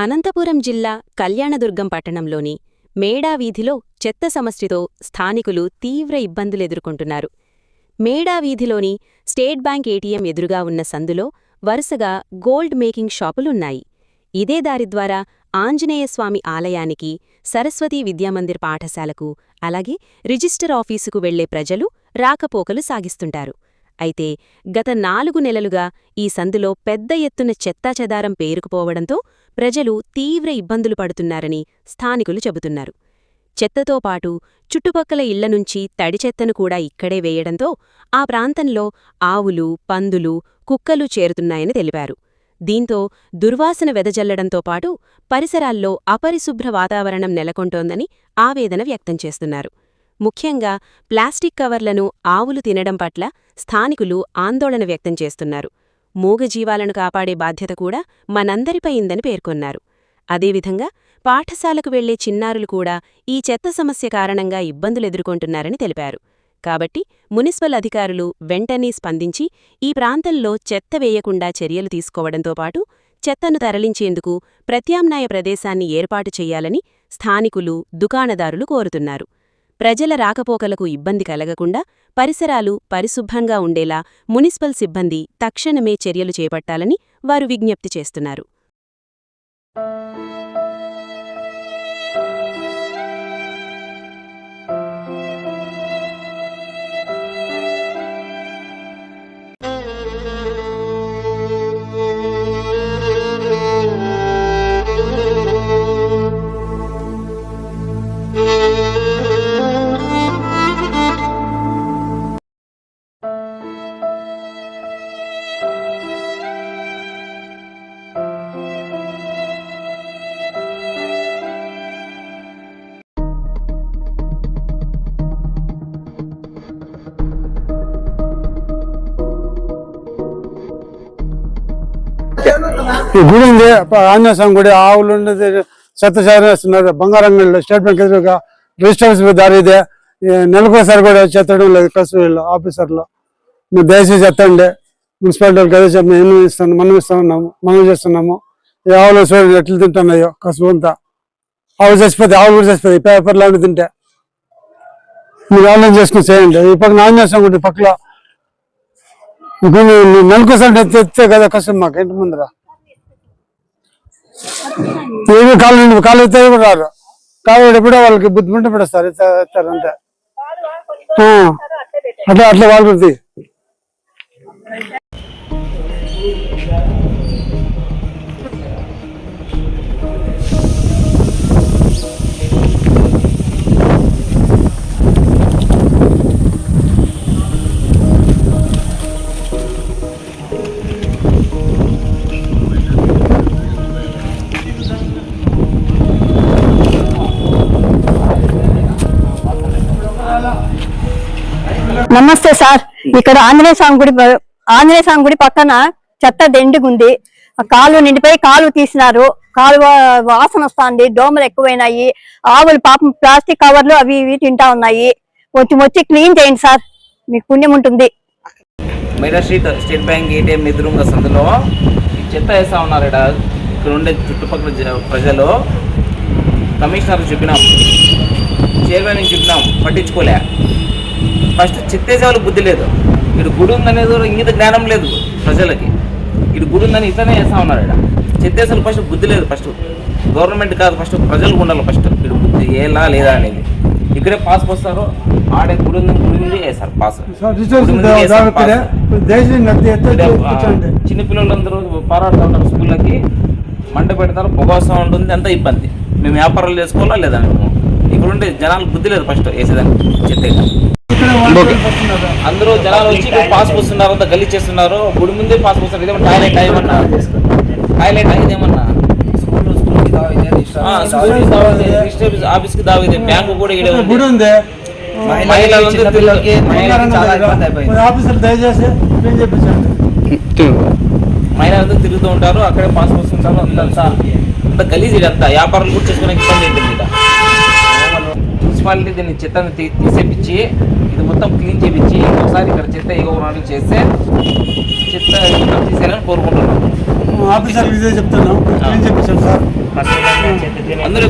అనంతపురం జిల్లా కళ్యాణదుర్గం పట్టణంలోని మేడా వీధిలో చెత్త సమస్యతో స్థానికులు తీవ్ర ఇబ్బందులెదుర్కొంటున్నారు. మేడా వీధిలోని స్టేట్ బ్యాంక్ ఏటీఎం ఎదురుగా ఉన్న సందులో వరుసగా గోల్డ్ మేకింగ్ షాపులున్నాయి. ఇదే దారి ద్వారా ఆంజనేయస్వామి ఆలయానికి, సరస్వతీ విద్యామందిర్ పాఠశాలకు, అలాగే రిజిస్టర్ ఆఫీసుకు వెళ్లే ప్రజలు రాకపోకలు సాగిస్తుంటారు. అయితే గత 4 నెలలుగా ఈ సందులో పెద్ద ఎత్తున చెత్తాచెదారం పేరుకుపోవడంతో ప్రజలు తీవ్ర ఇబ్బందులు పడుతున్నారని స్థానికులు చెబుతున్నారు. చెత్తతో పాటు చుట్టుపక్కల ఇళ్లనుంచి తడిచెత్తను కూడా ఇక్కడే వేయడంతో ఆ ప్రాంతంలో ఆవులు, పందులు, కుక్కలు చేరుతున్నాయని తెలిపారు. దీంతో దుర్వాసన వెదజల్లడంతో పాటు పరిసరాల్లో అపరిశుభ్ర వాతావరణం నెలకొంటోందని ఆవేదన వ్యక్తం చేస్తున్నారు. ముఖ్యంగా ప్లాస్టిక్ కవర్లను ఆవులు తినడం పట్ల స్థానికులు ఆందోళన వ్యక్తం చేస్తున్నారు. మూగజీవాలను కాపాడే బాధ్యత కూడా మనందరిపై ఉందని పేర్కొన్నారు. అదేవిధంగా పాఠశాలకు వెళ్లే చిన్నారులు కూడా ఈ చెత్త సమస్య కారణంగా ఇబ్బందులెదుర్కొంటున్నారని తెలిపారు. కాబట్టి మున్సిపల్ అధికారులు వెంటనే స్పందించి ఈ ప్రాంతంలో చెత్త వేయకుండా చర్యలు తీసుకోవడంతో పాటు చెత్తను తరలించేందుకు ప్రత్యామ్నాయ ప్రదేశాన్ని ఏర్పాటు చెయ్యాలని స్థానికులు, దుకాణదారులు కోరుతున్నారు. ప్రజల రాకపోకలకు ఇబ్బంది కలగకుండా పరిసరాలు పరిశుభ్రంగా ఉండేలా మున్సిపల్ సిబ్బంది తక్షణమే చర్యలు చేపట్టాలని వారు విజ్ఞప్తి చేస్తున్నారు. గుడి ఉంది, ఆంజనేయ స్వామి గుడి, ఆవులు చెత్త చేస్తున్నారు. బంగారంగంలో స్టేట్ బ్యాంక్ ఎదురుగా రిజిస్టర్ దారి ఇదే. నెలకోసారి కూడా చెత్తడం లేదు కస్తూరిలో ఆఫీసర్లో. మేము దయచేసి చెత్తండి, మున్సిపాలిటీ వాళ్ళకి అదే చెప్పి మనం చేస్తున్నాము. ఈ ఆవులు చూడండి ఎట్లు తింటున్నాయో కసుపు అంతా. ఆవులు చచ్చిపోతాయి, ఆవులు కూడా చచ్చిపోతాయి పేపర్లు అన్నీ తింటే. మీరు ఆన్లైన్ చేసుకుని చేయండి. ఈ పక్కన ఆంజనేయ స్వామి గుడి పక్కలో నెలకోసారి ఎత్తే కదా కష్టం మాకు ఇంటి ముందర. ఏమి కాలు ఎత్తే కూడా రారు. కాలు ఎప్పుడో వాళ్ళకి బుద్ధి ఉంటే పెడతారు అంతే. అట్లా వాళ్ళు నమస్తే సార్. ఇక్కడ ఆంజనేయ స్వామి గుడి పక్కన చెత్త దండిగుంది. కాలువ నిండిపోయి కాలువ తీసినారు. కాలువ వాసన వస్తుంది, దోమలు ఎక్కువైనాయి. ఆవులు పాపం ప్లాస్టిక్ కవర్లు అవి ఇవి తింటా ఉన్నాయి. వచ్చి క్లీన్ చేయండి సార్, మీకు పుణ్యం ఉంటుంది. మేడా స్టేట్ బ్యాంక్ ఏటీఎం ఎదురుగా సందులో చెత్త వేస్తా ఉన్నారు. ఇక్కడ ఉండే చుట్టుపక్కల ప్రజలు కమిషనర్కి చెప్పినాం, చైర్మన్కి చెప్పినాం, పట్టించుకోలే. ఫస్ట్ చెత్తేసే వాళ్ళకి బుద్ధి లేదు. ఇటు గుడి ఉందనేది ఇంగిత జ్ఞానం లేదు ప్రజలకి. ఇటు గుడి ఉందని ఇట్లనే వేస్తా ఉన్నారు. ఇక్కడ చెత్తేసలు ఫస్ట్ బుద్ధి లేదు. ఫస్ట్ గవర్నమెంట్ కాదు, ఫస్ట్ ప్రజలకు ఉండాలి. ఫస్ట్ ఇటు బుద్ధి ఏలా లేదా అనేది. ఇక్కడే పాస్ పోస్తారు, ఆడే గుడి ఉంది వేస్తారు పాస్. చిన్నపిల్లలందరూ పారాడుతూ ఉంటారు, స్కూళ్ళకి మంట పెడతారు, పొగ వస్తూ ఉంటుంది, అంత ఇబ్బంది. మేము వ్యాపారాలు చేసుకోవాలా లేదా? మేము ఇక్కడ ఉండే జనాలకు బుద్ధి లేదు ఫస్ట్ వేసేదానికి. చెత్త అందరూ జనాలు వచ్చి పాస్ పోస్తున్నారు, అంతా గల్లీ చేస్తున్నారు. గుడి ముందే పాస్ పోస్తున్నారు. ఇదేమన్నా టాయిలెట్ ఏమన్నా ఇదేమన్నా ఆఫీస్ కి దావిదే, బ్యాంకు కూడా మహిళలందరూ తిరుగుతూ ఉంటారు, అక్కడే పాస్ పోస్తుంటారు. అంతా గలీజ్. ఇదంతా వ్యాపారాలు కూడా చేసుకునే ఇబ్బంది ఉంటుంది. మున్సిపాలిటీ దీన్ని చెత్తను తీసేపించి ఇది మొత్తం క్లీన్ చేయించి ఒకసారి ఇక్కడ చెత్త ఎగవడానికి చేస్తే చెత్త తీసేయాలని కోరుకుంటున్నాం. ఆఫీసర్ చెప్తున్నాం, క్లీన్ చేయించాం సార్. అందరూ